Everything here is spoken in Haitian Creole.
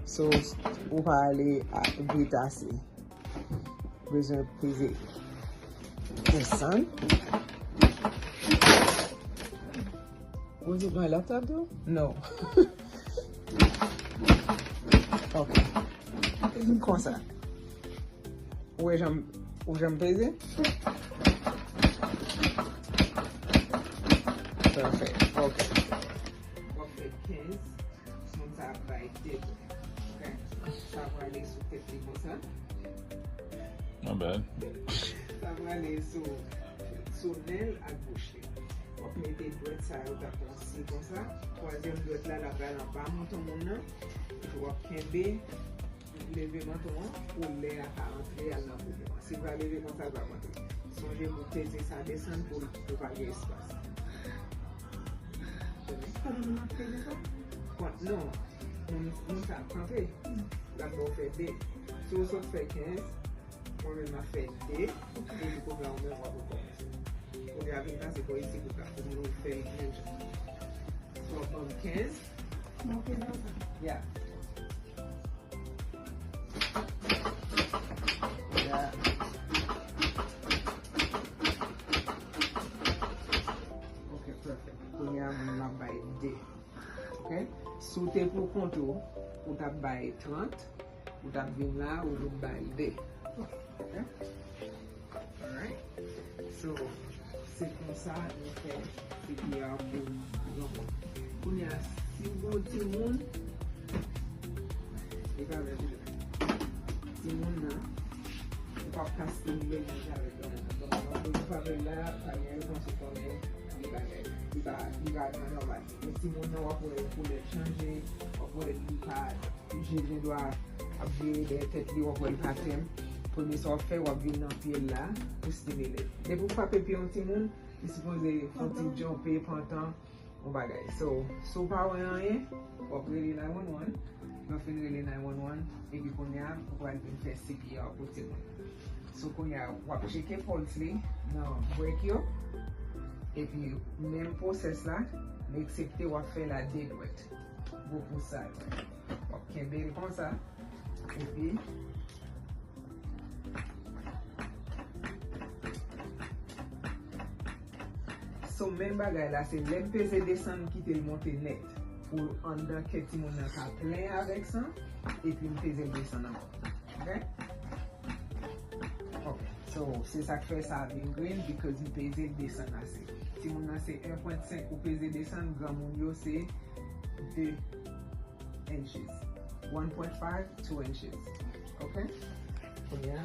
So, ou pa ale vite ase. Bezwen peze desan. Was it my laptop though? No. Ok. Kon sa. Ou jam peze? Perfect. Ok. Ok, 15. Moun sa bay dek. Ok. Sa va ale sou tepli kon sa. Not bad. Sa va ale sou nel ak bouche. Wap mette dwet sa yo ta konsi kon sa. Troisième dwet la bral an ba mouton moun nan. Wap kembe leve mouton an pou le a rentre al nan pou. Si va leve kon sa va rentre. Sonje pou peze sa desan pou pa ge espas. Non, on sa kampe. La pou fe de. Si ou sot fe 15, on men ma fe de. E di pou la on men wap pou komanse. Ou de avin ta se ko isi pou ka pou nou fe 15. So on 15. Yeah. Yeah. Okay, perfect. Pou ya moun la bay de. Okay? Sou te pou konto, ou tap bay 30, ou tap vin la, ou vin bay de. Okay? Alright? So, se kon sa, nou fe CPR pou yon. Koun ya, si yon ti moun, e ka ve ti moun nan, ou pa kastin le yon jare don. Don pa ve la, pa yon kon se konen, I ba normal. Si moun nan wap wè chanje, wap wè li pa jene do a abye de tet li wap wè li patem. Pwene sa wap fè wap vin nan piye la pou stimile. De pou pa pepe yon ti moun, I suppose fonti jompe pantan ou bagay. So pa wè an ye, wap rele 911, wap fin rele 911, e pi kon ya wap vin fè CPR pou ti moun. So kon ya wap cheke pulse li nan break yo. E pi, men poses la, me eksepte wap fe la dedwet. Go pou sa. Wap kembe kon sa. E pi, so men bagay la, se lem pese desan kite l monte net. Pou andan ke ti moun nan ka plen avek san. E pi m pese desan nan. Ok? Ok. So, se sak fe sa avin green because m pese desan ase. Si moun nan se 1.5 ou peze desan, gran moun yo se 2 inches. 1.5, 2 inches. Ok? So, yeah.